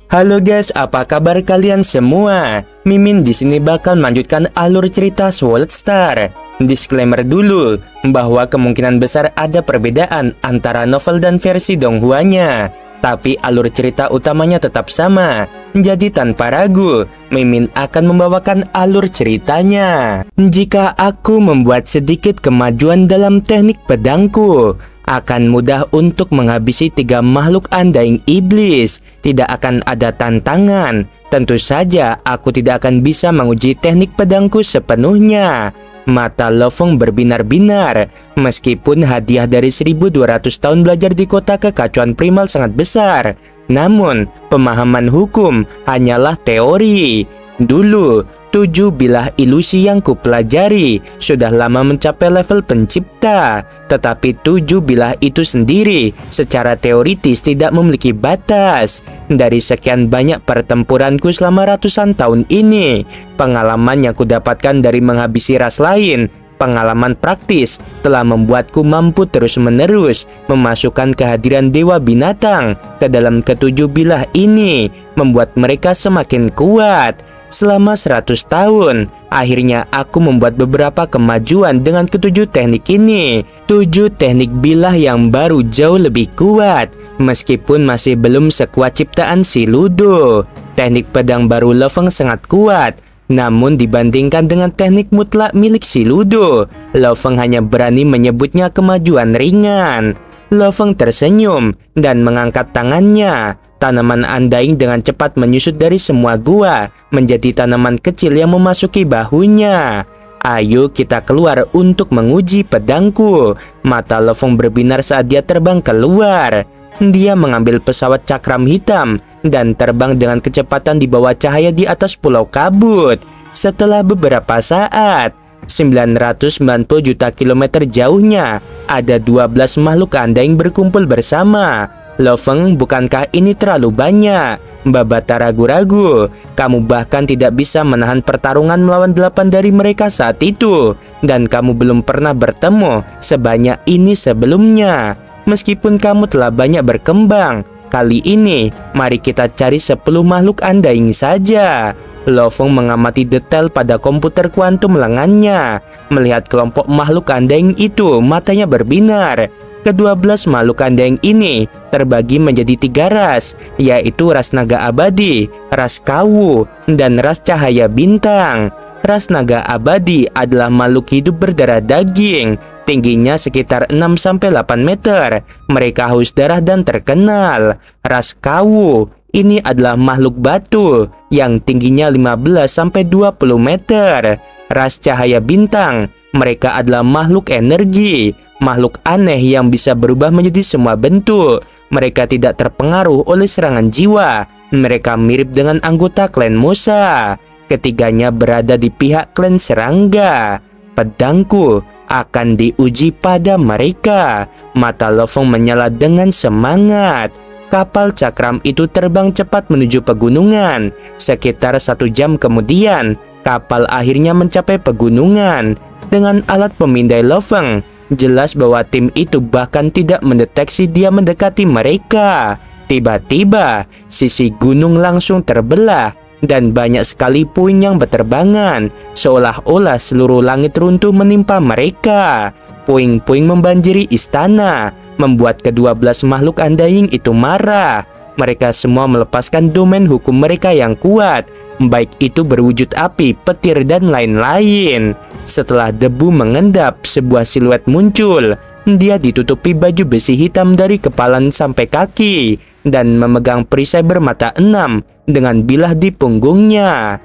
Halo guys, apa kabar kalian semua? Mimin di sini bakal melanjutkan alur cerita Sword Star. Disclaimer dulu bahwa kemungkinan besar ada perbedaan antara novel dan versi Donghua-nya, tapi alur cerita utamanya tetap sama. Jadi tanpa ragu, Mimin akan membawakan alur ceritanya. Jika aku membuat sedikit kemajuan dalam teknik pedangku, akan mudah untuk menghabisi 3 makhluk andaing iblis. Tidak akan ada tantangan. Tentu saja aku tidak akan bisa menguji teknik pedangku sepenuhnya. Mata Lo Feng berbinar-binar. Meskipun hadiah dari 1200 tahun belajar di kota kekacauan primal sangat besar, namun pemahaman hukum hanyalah teori. Dulu 7 bilah ilusi yang kupelajari sudah lama mencapai level pencipta, tetapi 7 bilah itu sendiri secara teoritis tidak memiliki batas. Dari sekian banyak pertempuranku selama ratusan tahun ini, pengalaman yang kudapatkan dari menghabisi ras lain, pengalaman praktis telah membuatku mampu terus-menerus memasukkan kehadiran dewa binatang ke dalam ke-7 bilah ini, membuat mereka semakin kuat. Selama 100 tahun, akhirnya aku membuat beberapa kemajuan dengan ke-7 teknik ini. 7 teknik bilah yang baru jauh lebih kuat, meskipun masih belum sekuat ciptaan si Ludo. Teknik pedang baru Lo Feng sangat kuat, namun dibandingkan dengan teknik mutlak milik si Ludo, Lo Feng hanya berani menyebutnya kemajuan ringan. Lo Feng tersenyum dan mengangkat tangannya. Tanaman andaing dengan cepat menyusut dari semua gua menjadi tanaman kecil yang memasuki bahunya. Ayo kita keluar untuk menguji pedangku. Mata Lo Feng berbinar saat dia terbang keluar. Dia mengambil pesawat cakram hitam dan terbang dengan kecepatan di bawah cahaya di atas pulau kabut. Setelah beberapa saat, 990 juta kilometer jauhnya, ada 12 makhluk andaing berkumpul bersama. Lo Feng, bukankah ini terlalu banyak? Babat tak ragu-ragu. Kamu bahkan tidak bisa menahan pertarungan melawan 8 dari mereka saat itu. Dan kamu belum pernah bertemu sebanyak ini sebelumnya. Meskipun kamu telah banyak berkembang, kali ini mari kita cari 10 makhluk andaing saja. Lo Feng mengamati detail pada komputer kuantum lengannya. Melihat kelompok makhluk andaing itu, matanya berbinar. Ke-12 makhluk andaing ini terbagi menjadi 3 ras, yaitu ras naga abadi, ras kawu, dan ras cahaya bintang. Ras naga abadi adalah makhluk hidup berdarah daging, tingginya sekitar 6-8 meter. Mereka haus darah dan terkenal. Ras kawu ini adalah makhluk batu yang tingginya 15-20 meter. Ras cahaya bintang, mereka adalah makhluk energi, makhluk aneh yang bisa berubah menjadi semua bentuk. Mereka tidak terpengaruh oleh serangan jiwa. Mereka mirip dengan anggota klan Musa. Ketiganya berada di pihak klan serangga. Pedangku akan diuji pada mereka. Mata Lo Feng menyala dengan semangat. Kapal cakram itu terbang cepat menuju pegunungan. Sekitar 1 jam kemudian, kapal akhirnya mencapai pegunungan. Dengan alat pemindai Lo Feng, jelas bahwa tim itu bahkan tidak mendeteksi dia mendekati mereka. Tiba-tiba, sisi gunung langsung terbelah dan banyak sekali puing yang berterbangan, seolah-olah seluruh langit runtuh menimpa mereka. Puing-puing membanjiri istana, membuat ke-12 makhluk andaing itu marah. Mereka semua melepaskan domain hukum mereka yang kuat, baik itu berwujud api, petir, dan lain-lain. Setelah debu mengendap, sebuah siluet muncul. Dia ditutupi baju besi hitam dari kepala sampai kaki dan memegang perisai bermata 6 dengan bilah di punggungnya.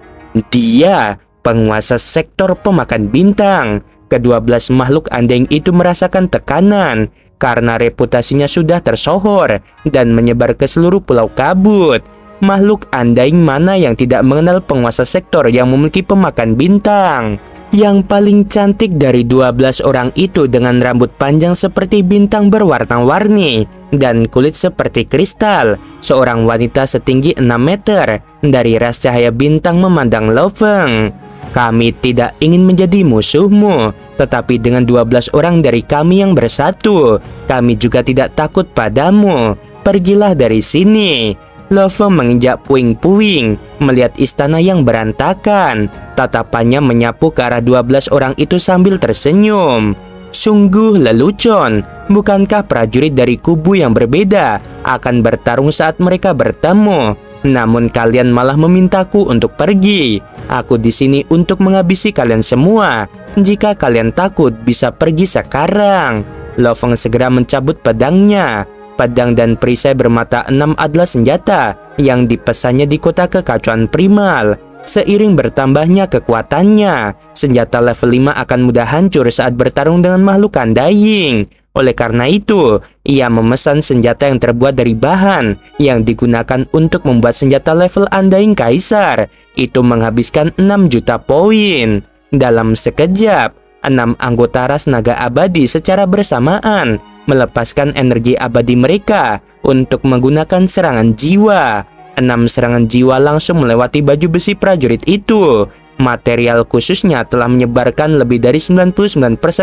Dia penguasa sektor pemakan bintang. Ke-12 makhluk andaing itu merasakan tekanan karena reputasinya sudah tersohor dan menyebar ke seluruh pulau kabut. Makhluk andaing mana yang tidak mengenal penguasa sektor yang memiliki pemakan bintang? Yang paling cantik dari 12 orang itu dengan rambut panjang seperti bintang berwarna-warni dan kulit seperti kristal. Seorang wanita setinggi 6 meter dari ras cahaya bintang memandang Lo Feng. Kami tidak ingin menjadi musuhmu, tetapi dengan 12 orang dari kami yang bersatu, kami juga tidak takut padamu. Pergilah dari sini. Lo Feng menginjak puing-puing, melihat istana yang berantakan. Tatapannya menyapu ke arah 12 orang itu sambil tersenyum. Sungguh lelucon, bukankah prajurit dari kubu yang berbeda akan bertarung saat mereka bertemu? Namun kalian malah memintaku untuk pergi. Aku di sini untuk menghabisi kalian semua. Jika kalian takut, bisa pergi sekarang. Lo Feng segera mencabut pedangnya. Pedang dan perisai bermata 6 adalah senjata yang dipesannya di kota kekacauan primal. Seiring bertambahnya kekuatannya, senjata level 5 akan mudah hancur saat bertarung dengan makhluk Undying. Oleh karena itu, ia memesan senjata yang terbuat dari bahan yang digunakan untuk membuat senjata level Undying Kaisar. Itu menghabiskan 6 juta poin. Dalam sekejap, 6 anggota ras naga abadi secara bersamaan melepaskan energi abadi mereka untuk menggunakan serangan jiwa. 6 serangan jiwa langsung melewati baju besi prajurit itu. Material khususnya telah menyebarkan lebih dari 99%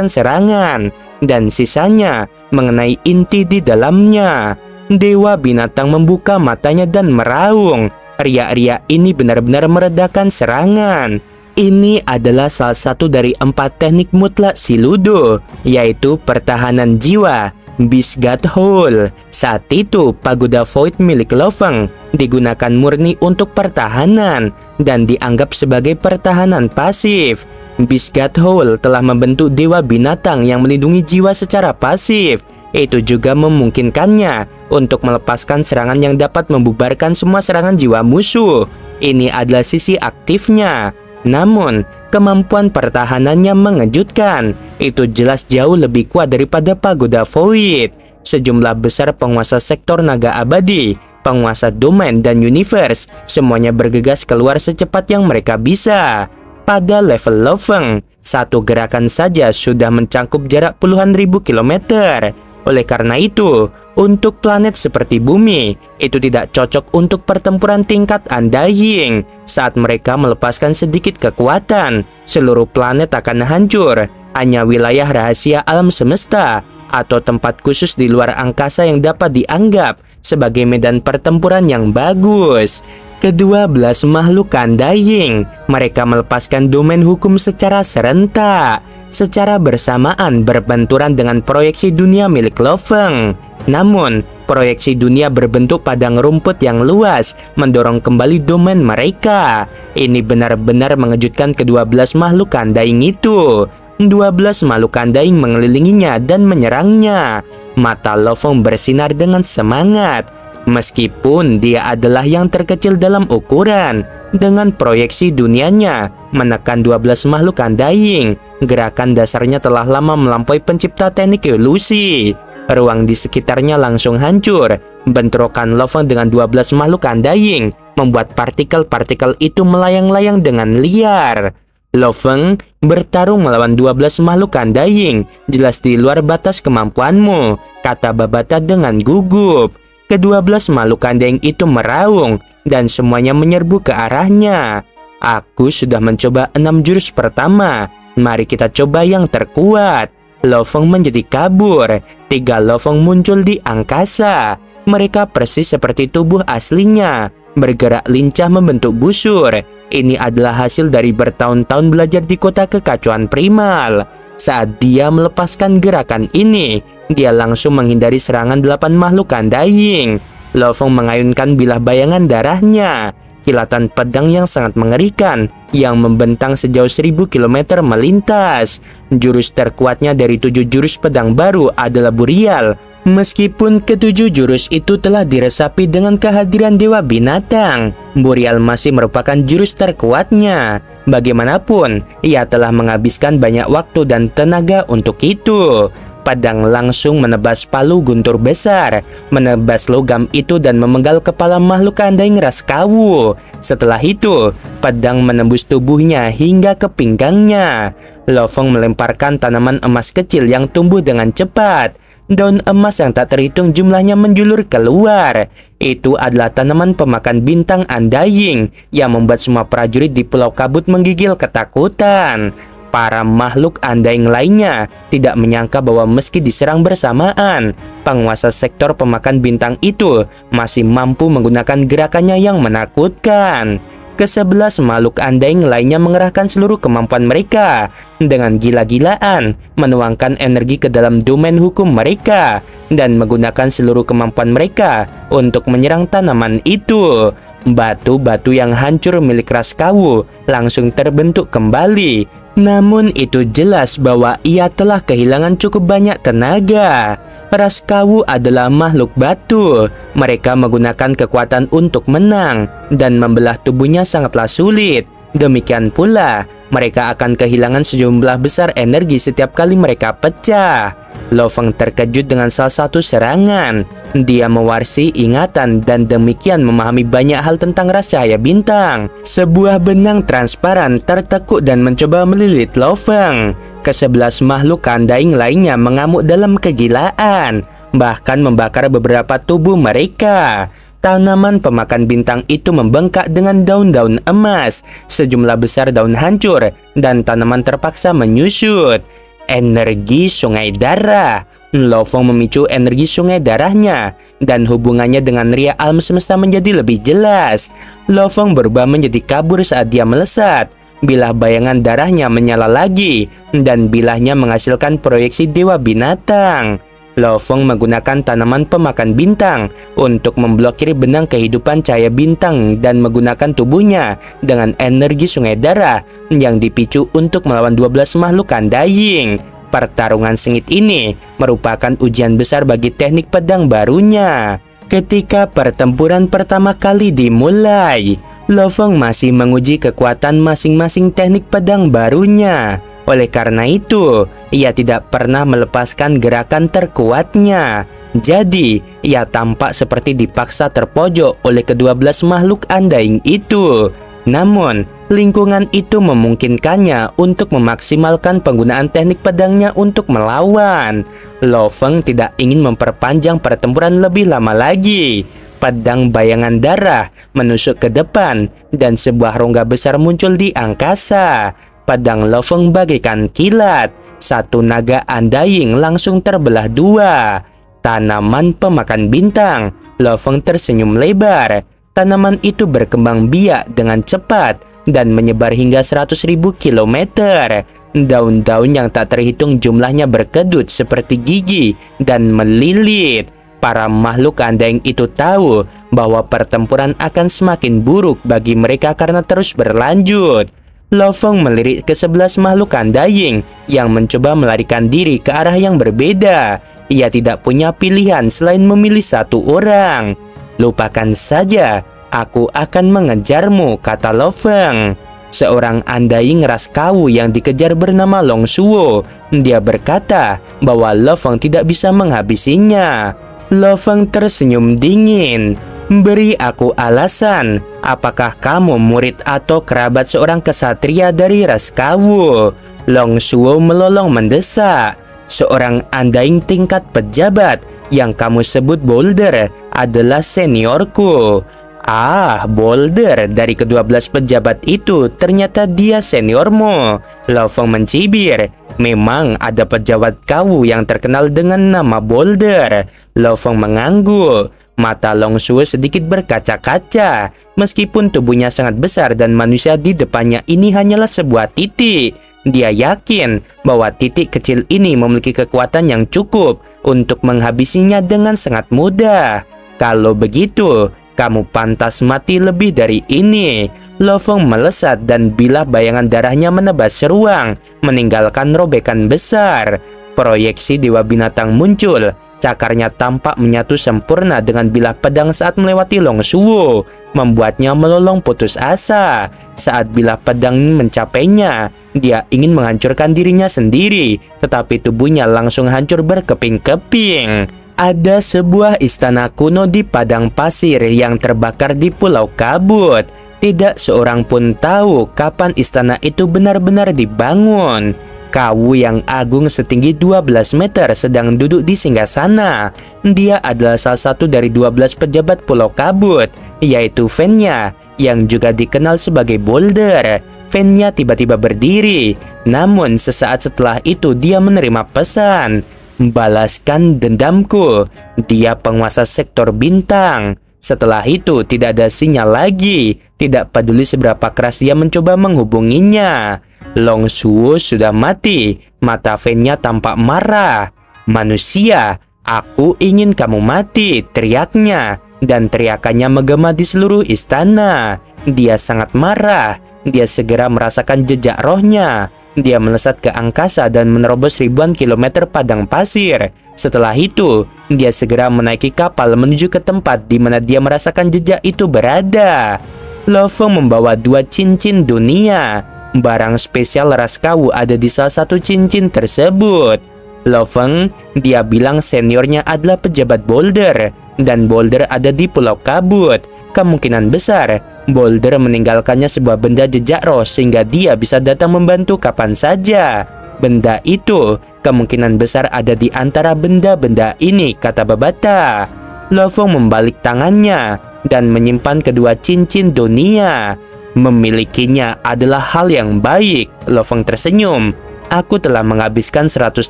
serangan, dan sisanya mengenai inti di dalamnya. Dewa binatang membuka matanya dan meraung. Riak-riak ini benar-benar meredakan serangan. Ini adalah salah satu dari 4 teknik mutlak si Ludo, yaitu pertahanan jiwa, Beast God Hole. Saat itu, pagoda Void milik Lo Feng digunakan murni untuk pertahanan dan dianggap sebagai pertahanan pasif. Beast God Hole telah membentuk dewa binatang yang melindungi jiwa secara pasif. Itu juga memungkinkannya untuk melepaskan serangan yang dapat membubarkan semua serangan jiwa musuh. Ini adalah sisi aktifnya. Namun, kemampuan pertahanannya mengejutkan. Itu jelas jauh lebih kuat daripada pagoda Void. Sejumlah besar penguasa sektor naga abadi, penguasa domain dan universe, semuanya bergegas keluar secepat yang mereka bisa. Pada level Lo Feng, satu gerakan saja sudah mencangkup jarak puluhan ribu kilometer. Oleh karena itu, untuk planet seperti Bumi, itu tidak cocok untuk pertempuran tingkat Undying. Saat mereka melepaskan sedikit kekuatan, seluruh planet akan hancur. Hanya wilayah rahasia alam semesta atau tempat khusus di luar angkasa yang dapat dianggap sebagai medan pertempuran yang bagus. Ke-12 makhluk Undying, mereka melepaskan domain hukum secara serentak, secara bersamaan berbenturan dengan proyeksi dunia milik Lo Feng. Namun, proyeksi dunia berbentuk padang rumput yang luas mendorong kembali domain mereka. Ini benar-benar mengejutkan ke-12 makhluk Undying itu. 12 makhluk Undying mengelilinginya dan menyerangnya. Mata Lo Feng bersinar dengan semangat. Meskipun dia adalah yang terkecil dalam ukuran, dengan proyeksi dunianya menekan 12 makhluk Undying, gerakan dasarnya telah lama melampaui pencipta teknik ilusi. Ruang di sekitarnya langsung hancur. Bentrokan Lo Feng dengan 12 makhluk Undying membuat partikel-partikel itu melayang-layang dengan liar. Lo Feng bertarung melawan 12 makhluk Undying, jelas di luar batas kemampuanmu, kata Babata dengan gugup. Ke-12 makhluk Undying itu meraung dan semuanya menyerbu ke arahnya. Aku sudah mencoba 6 jurus pertama. Mari kita coba yang terkuat. Lo Feng menjadi kabur. 3 Lo Feng muncul di angkasa. Mereka persis seperti tubuh aslinya, bergerak lincah membentuk busur. Ini adalah hasil dari bertahun-tahun belajar di kota kekacauan primal. Saat dia melepaskan gerakan ini, dia langsung menghindari serangan 8 makhluk Undying. Lo Feng mengayunkan bilah bayangan darahnya. Kilatan pedang yang sangat mengerikan yang membentang sejauh 1000 km melintas. Jurus terkuatnya dari 7 jurus pedang baru adalah Burial. Meskipun ke-7 jurus itu telah diresapi dengan kehadiran dewa binatang, Burial masih merupakan jurus terkuatnya. Bagaimanapun, ia telah menghabiskan banyak waktu dan tenaga untuk itu. Pedang langsung menebas palu guntur besar, menebas logam itu dan memenggal kepala makhluk Undying ras kawu. Setelah itu, pedang menembus tubuhnya hingga ke pinggangnya. Lo Feng melemparkan tanaman emas kecil yang tumbuh dengan cepat. Daun emas yang tak terhitung jumlahnya menjulur keluar. Itu adalah tanaman pemakan bintang Undying yang membuat semua prajurit di Pulau Kabut menggigil ketakutan. Para makhluk andaing lainnya tidak menyangka bahwa meski diserang bersamaan, penguasa sektor pemakan bintang itu masih mampu menggunakan gerakannya yang menakutkan. Ke-11 makhluk andaing lainnya mengerahkan seluruh kemampuan mereka dengan gila-gilaan, menuangkan energi ke dalam domain hukum mereka, dan menggunakan seluruh kemampuan mereka untuk menyerang tanaman itu. Batu-batu yang hancur milik Raskawu langsung terbentuk kembali. Namun itu jelas bahwa ia telah kehilangan cukup banyak tenaga. Raskawu adalah makhluk batu. Mereka menggunakan kekuatan untuk menang, dan membelah tubuhnya sangatlah sulit. Demikian pula, mereka akan kehilangan sejumlah besar energi setiap kali mereka pecah. Lo Feng terkejut dengan salah satu serangan. Dia mewarisi ingatan dan demikian memahami banyak hal tentang ras cahaya bintang. Sebuah benang transparan tertekuk dan mencoba melilit Lo Feng. Ke-11 makhluk andaing lainnya mengamuk dalam kegilaan, bahkan membakar beberapa tubuh mereka. Tanaman pemakan bintang itu membengkak dengan daun-daun emas. Sejumlah besar daun hancur dan tanaman terpaksa menyusut. Energi sungai darah. Lo Feng memicu energi sungai darahnya, dan hubungannya dengan ria alam semesta menjadi lebih jelas. Lo Feng berubah menjadi kabur saat dia melesat. Bilah bayangan darahnya menyala lagi, dan bilahnya menghasilkan proyeksi dewa binatang. Lo Feng menggunakan tanaman pemakan bintang untuk memblokir benang kehidupan cahaya bintang dan menggunakan tubuhnya dengan energi sungai darah yang dipicu untuk melawan 12 makhluk andaing. Pertarungan sengit ini merupakan ujian besar bagi teknik pedang barunya. Ketika pertempuran pertama kali dimulai, Lo Feng masih menguji kekuatan masing-masing teknik pedang barunya. Oleh karena itu, ia tidak pernah melepaskan gerakan terkuatnya. Jadi, ia tampak seperti dipaksa terpojok oleh ke-12 makhluk andaing itu. Namun, lingkungan itu memungkinkannya untuk memaksimalkan penggunaan teknik pedangnya untuk melawan. Lo Feng tidak ingin memperpanjang pertempuran lebih lama lagi. Pedang bayangan darah menusuk ke depan, dan sebuah rongga besar muncul di angkasa. Pedang Lo Feng bagaikan kilat. Satu naga andaing langsung terbelah dua. Tanaman pemakan bintang. Lo Feng tersenyum lebar. Tanaman itu berkembang biak dengan cepat dan menyebar hingga 100.000 kilometer. Daun-daun yang tak terhitung jumlahnya berkedut seperti gigi dan melilit. Para makhluk andaing itu tahu bahwa pertempuran akan semakin buruk bagi mereka karena terus berlanjut. Lo Feng melirik ke-11 makhluk andaing yang mencoba melarikan diri ke arah yang berbeda. Ia tidak punya pilihan selain memilih satu orang. "Lupakan saja, aku akan mengejarmu," kata Lo Feng. Seorang andaing ras Kawu yang dikejar bernama Long Suo. Dia berkata bahwa Lo Feng tidak bisa menghabisinya. Lo Feng tersenyum dingin. "Beri aku alasan. Apakah kamu murid atau kerabat seorang kesatria dari ras Kawu?" Long Suo melolong mendesak. "Seorang andaing tingkat pejabat yang kamu sebut Boulder adalah seniorku." "Ah, Boulder dari ke-12 pejabat itu, ternyata dia seniormu." Lo Feng mencibir. "Memang ada pejabat Kawu yang terkenal dengan nama Boulder." Lo Feng mengangguk. Mata Long Suo sedikit berkaca-kaca. Meskipun tubuhnya sangat besar dan manusia di depannya ini hanyalah sebuah titik, dia yakin bahwa titik kecil ini memiliki kekuatan yang cukup untuk menghabisinya dengan sangat mudah. "Kalau begitu, kamu pantas mati lebih dari ini." Lo Feng melesat dan bilah bayangan darahnya menebas ruang, meninggalkan robekan besar. Proyeksi dewa binatang muncul. Cakarnya tampak menyatu sempurna dengan bilah pedang saat melewati Long Suo, membuatnya melolong putus asa. Saat bilah pedang mencapainya, dia ingin menghancurkan dirinya sendiri, tetapi tubuhnya langsung hancur berkeping-keping. Ada sebuah istana kuno di padang pasir yang terbakar di Pulau Kabut. Tidak seorang pun tahu kapan istana itu benar-benar dibangun. Kawu yang agung setinggi 12 meter sedang duduk di singgasana. Dia adalah salah satu dari 12 pejabat Pulau Kabut, yaitu Fenya, yang juga dikenal sebagai Boulder. Fenya tiba-tiba berdiri. Namun sesaat setelah itu dia menerima pesan, "Balaskan dendamku." Dia penguasa sektor bintang. Setelah itu tidak ada sinyal lagi. Tidak peduli seberapa keras dia mencoba menghubunginya. Long Suwo sudah mati. Mata Fen-nya tampak marah. "Manusia, aku ingin kamu mati," teriaknya. Dan teriakannya menggema di seluruh istana. Dia sangat marah. Dia segera merasakan jejak rohnya. Dia melesat ke angkasa dan menerobos ribuan kilometer padang pasir. Setelah itu, dia segera menaiki kapal menuju ke tempat di mana dia merasakan jejak itu berada. Lo Feng membawa 2 cincin dunia. Barang spesial ras kawu ada di salah satu cincin tersebut. Lo Feng, dia bilang seniornya adalah pejabat Boulder, dan Boulder ada di Pulau Kabut. Kemungkinan besar Boulder meninggalkannya sebuah benda jejak roh sehingga dia bisa datang membantu kapan saja. Benda itu kemungkinan besar ada di antara benda-benda ini, kata Babata. Lo Feng membalik tangannya dan menyimpan kedua cincin dunia. Memilikinya adalah hal yang baik. Lo Feng tersenyum. Aku telah menghabiskan 100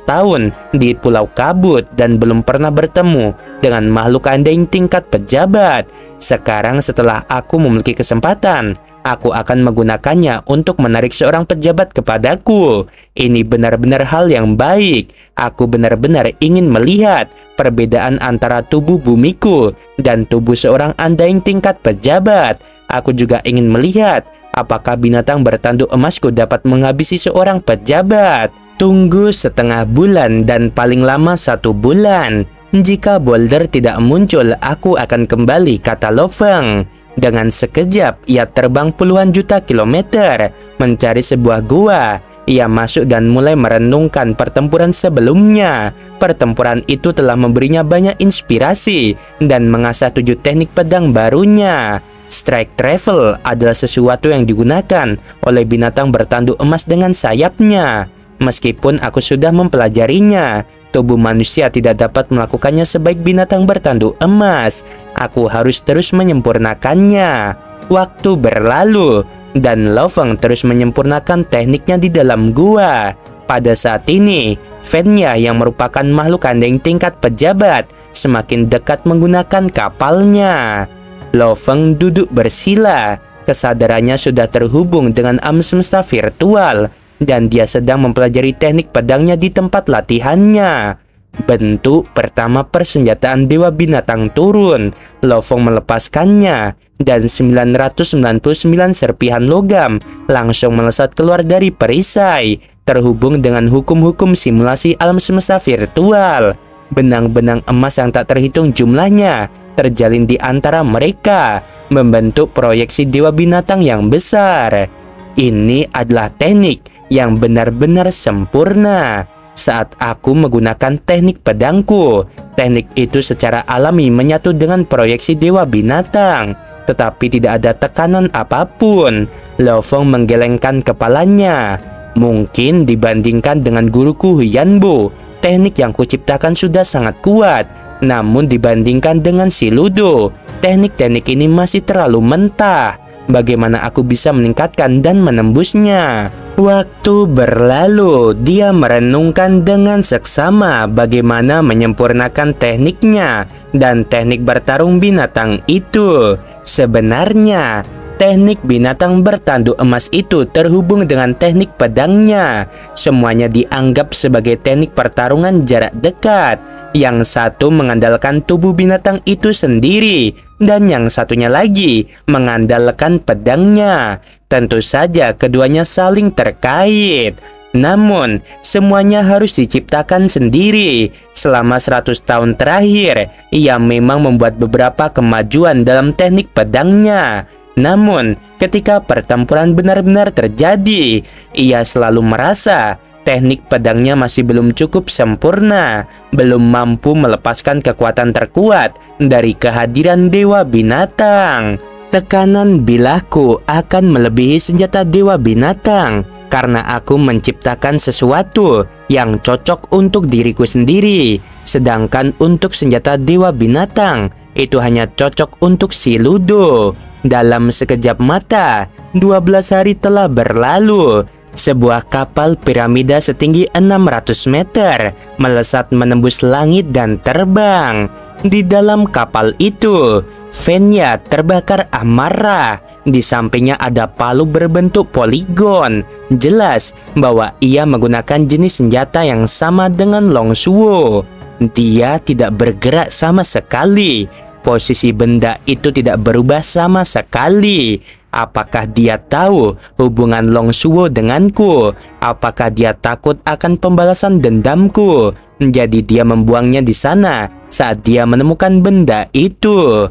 tahun di Pulau Kabut dan belum pernah bertemu dengan makhluk anjing tingkat pejabat. Sekarang setelah aku memiliki kesempatan, aku akan menggunakannya untuk menarik seorang pejabat kepadaku. Ini benar-benar hal yang baik. Aku benar-benar ingin melihat perbedaan antara tubuh bumiku dan tubuh seorang anjing tingkat pejabat. Aku juga ingin melihat apakah binatang bertanduk emasku dapat menghabisi seorang pejabat. Tunggu setengah bulan dan paling lama 1 bulan. Jika Boulder tidak muncul, aku akan kembali, kata Lo Feng. Dengan sekejap, ia terbang puluhan juta kilometer mencari sebuah gua. Ia masuk dan mulai merenungkan pertempuran sebelumnya. Pertempuran itu telah memberinya banyak inspirasi dan mengasah 7 teknik pedang barunya. Strike Travel adalah sesuatu yang digunakan oleh binatang bertanduk emas dengan sayapnya. Meskipun aku sudah mempelajarinya, tubuh manusia tidak dapat melakukannya sebaik binatang bertanduk emas. Aku harus terus menyempurnakannya. Waktu berlalu, dan Lo Feng terus menyempurnakan tekniknya di dalam gua. Pada saat ini, Fen-nya yang merupakan makhluk anjing tingkat pejabat semakin dekat menggunakan kapalnya. Lo Feng duduk bersila. Kesadarannya sudah terhubung dengan alam semesta virtual, dan dia sedang mempelajari teknik pedangnya di tempat latihannya. Bentuk pertama persenjataan Dewa Binatang turun. Lo Feng melepaskannya, dan 999 serpihan logam langsung melesat keluar dari perisai, terhubung dengan hukum-hukum simulasi alam semesta virtual. Benang-benang emas yang tak terhitung jumlahnya terjalin di antara mereka, membentuk proyeksi Dewa Binatang yang besar. Ini adalah teknik yang benar-benar sempurna. Saat aku menggunakan teknik pedangku, teknik itu secara alami menyatu dengan proyeksi Dewa Binatang, tetapi tidak ada tekanan apapun. Lo Feng menggelengkan kepalanya. Mungkin dibandingkan dengan guruku Huyanbo, teknik yang kuciptakan sudah sangat kuat. Namun dibandingkan dengan si Ludo, teknik-teknik ini masih terlalu mentah. Bagaimana aku bisa meningkatkan dan menembusnya? Waktu berlalu, dia merenungkan dengan seksama bagaimana menyempurnakan tekniknya dan teknik bertarung binatang itu. Sebenarnya, teknik binatang bertanduk emas itu terhubung dengan teknik pedangnya. Semuanya dianggap sebagai teknik pertarungan jarak dekat. Yang satu mengandalkan tubuh binatang itu sendiri, dan yang satunya lagi mengandalkan pedangnya. Tentu saja keduanya saling terkait. Namun, semuanya harus diciptakan sendiri. Selama 100 tahun terakhir, ia memang membuat beberapa kemajuan dalam teknik pedangnya. Namun, ketika pertempuran benar-benar terjadi, ia selalu merasa teknik pedangnya masih belum cukup sempurna, belum mampu melepaskan kekuatan terkuat dari kehadiran Dewa Binatang. Tekanan bilahku akan melebihi senjata Dewa Binatang karena aku menciptakan sesuatu yang cocok untuk diriku sendiri, sedangkan untuk senjata Dewa Binatang itu hanya cocok untuk si Ludo. Dalam sekejap mata, 12 hari telah berlalu. sebuah kapal piramida setinggi 600 meter melesat menembus langit dan terbang. Di dalam kapal itu, Fenya terbakar amarah. Di sampingnya ada palu berbentuk poligon. Jelas bahwa ia menggunakan jenis senjata yang sama dengan Long Suo. Dia tidak bergerak sama sekali. Posisi benda itu tidak berubah sama sekali. Apakah dia tahu hubungan Long Suo denganku? Apakah dia takut akan pembalasan dendamku? Jadi dia membuangnya di sana saat dia menemukan benda itu.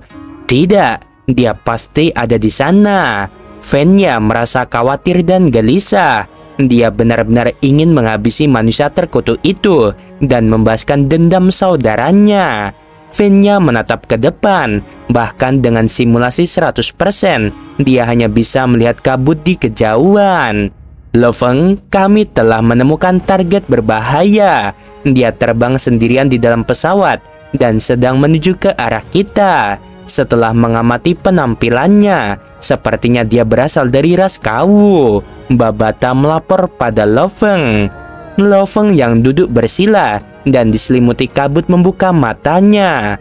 Tidak, dia pasti ada di sana. Fenya merasa khawatir dan gelisah. Dia benar-benar ingin menghabisi manusia terkutuk itu dan membebaskan dendam saudaranya. Fenya menatap ke depan, bahkan dengan simulasi 100%, dia hanya bisa melihat kabut di kejauhan. Lo Feng, kami telah menemukan target berbahaya. Dia terbang sendirian di dalam pesawat dan sedang menuju ke arah kita. Setelah mengamati penampilannya, sepertinya dia berasal dari ras Kawu. Babata melapor pada Lo Feng. Lo Feng yang duduk bersila dan diselimuti kabut membuka matanya.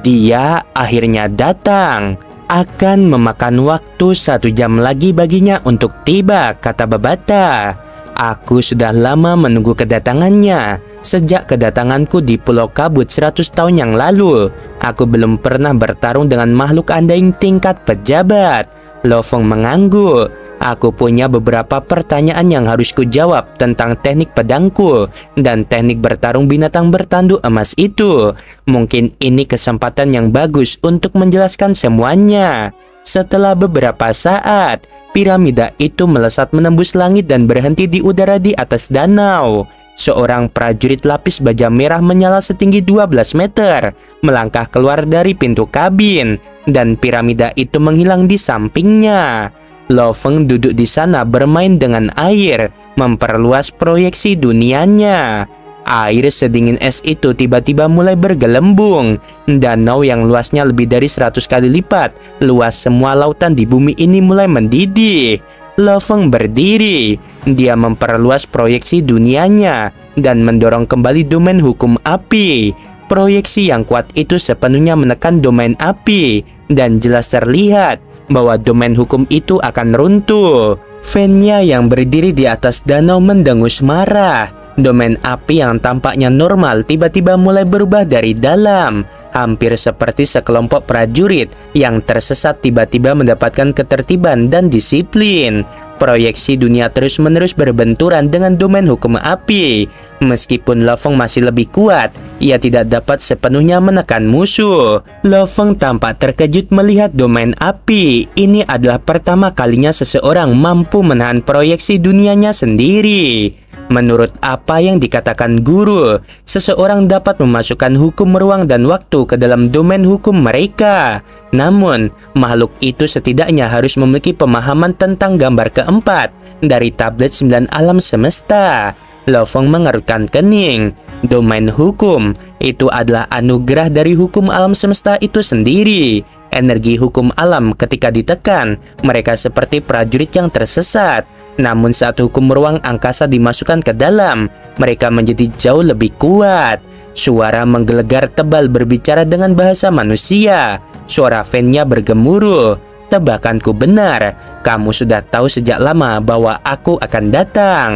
Dia akhirnya datang. Akan memakan waktu 1 jam lagi baginya untuk tiba, kata Babata. Aku sudah lama menunggu kedatangannya. Sejak kedatanganku di Pulau Kabut 100 tahun yang lalu, aku belum pernah bertarung dengan makhluk andaing tingkat pejabat. Lo Feng mengangguk. Aku punya beberapa pertanyaan yang harus kujawab tentang teknik pedangku dan teknik bertarung binatang bertanduk emas itu. Mungkin ini kesempatan yang bagus untuk menjelaskan semuanya. Setelah beberapa saat, piramida itu melesat menembus langit dan berhenti di udara di atas danau. Seorang prajurit lapis baja merah menyala setinggi 12 meter, melangkah keluar dari pintu kabin, dan piramida itu menghilang di sampingnya. Lo Feng duduk di sana bermain dengan air, memperluas proyeksi dunianya. Air sedingin es itu tiba-tiba mulai bergelembung. Danau yang luasnya lebih dari 100 kali lipat luas semua lautan di bumi ini mulai mendidih. Lo Feng berdiri. Dia memperluas proyeksi dunianya dan mendorong kembali domain hukum api. Proyeksi yang kuat itu sepenuhnya menekan domain api, dan jelas terlihat bahwa domain hukum itu akan runtuh. Fenya yang berdiri di atas danau mendengus marah. Domain api yang tampaknya normal tiba-tiba mulai berubah dari dalam. Hampir seperti sekelompok prajurit yang tersesat tiba-tiba mendapatkan ketertiban dan disiplin. Proyeksi dunia terus-menerus berbenturan dengan domain hukum api. Meskipun Lo Feng masih lebih kuat, ia tidak dapat sepenuhnya menekan musuh. Lo Feng tampak terkejut melihat domain api. Ini adalah pertama kalinya seseorang mampu menahan proyeksi dunianya sendiri. Menurut apa yang dikatakan guru, seseorang dapat memasukkan hukum ruang dan waktu ke dalam domain hukum mereka. Namun, makhluk itu setidaknya harus memiliki pemahaman tentang gambar keempat dari tablet 9 alam semesta. Lo Feng mengerutkan kening. Domain hukum itu adalah anugerah dari hukum alam semesta itu sendiri. Energi hukum alam ketika ditekan, mereka seperti prajurit yang tersesat. Namun saat hukum ruang angkasa dimasukkan ke dalam, mereka menjadi jauh lebih kuat. Suara menggelegar tebal berbicara dengan bahasa manusia. Suara Fenya bergemuruh. Tebakanku benar. Kamu sudah tahu sejak lama bahwa aku akan datang.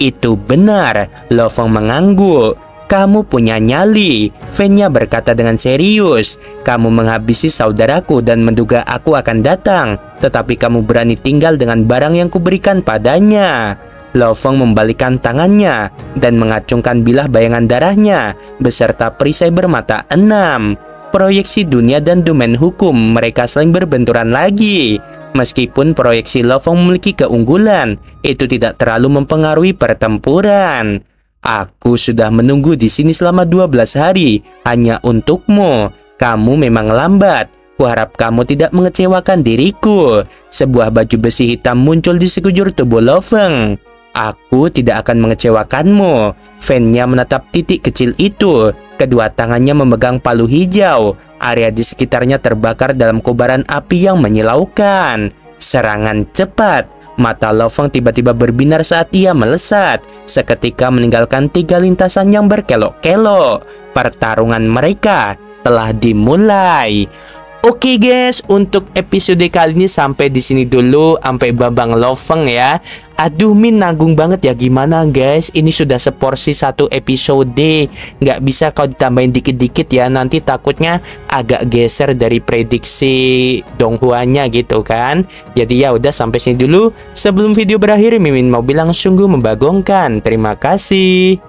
Itu benar. Lo Feng mengangguk. Kamu punya nyali, Fenya berkata dengan serius. Kamu menghabisi saudaraku dan menduga aku akan datang, tetapi kamu berani tinggal dengan barang yang kuberikan padanya. Lo Feng membalikkan tangannya dan mengacungkan bilah bayangan darahnya beserta perisai bermata 6. Proyeksi dunia dan domain hukum mereka saling berbenturan lagi. Meskipun proyeksi Lo Feng memiliki keunggulan, itu tidak terlalu mempengaruhi pertempuran. Aku sudah menunggu di sini selama 12 hari hanya untukmu. Kamu memang lambat. Kuharap kamu tidak mengecewakan diriku. Sebuah baju besi hitam muncul di sekujur tubuh Lo Feng. Aku tidak akan mengecewakanmu. Fenya menatap titik kecil itu. Kedua tangannya memegang palu hijau. Area di sekitarnya terbakar dalam kobaran api yang menyilaukan. Serangan cepat. Mata Lofeng tiba-tiba berbinar saat ia melesat, seketika meninggalkan 3 lintasan yang berkelok-kelok. Pertarungan mereka telah dimulai. Oke guys, untuk episode kali ini sampai di sini dulu, sampai babang Lofeng ya. Aduh, Min nanggung banget ya, gimana guys? Ini sudah seporsi 1 episode, nggak bisa kalau ditambahin dikit-dikit ya, nanti takutnya agak geser dari prediksi Donghuanya gitu kan. Jadi ya udah sampai sini dulu. Sebelum video berakhir, Mimin mau bilang sungguh membagongkan. Terima kasih.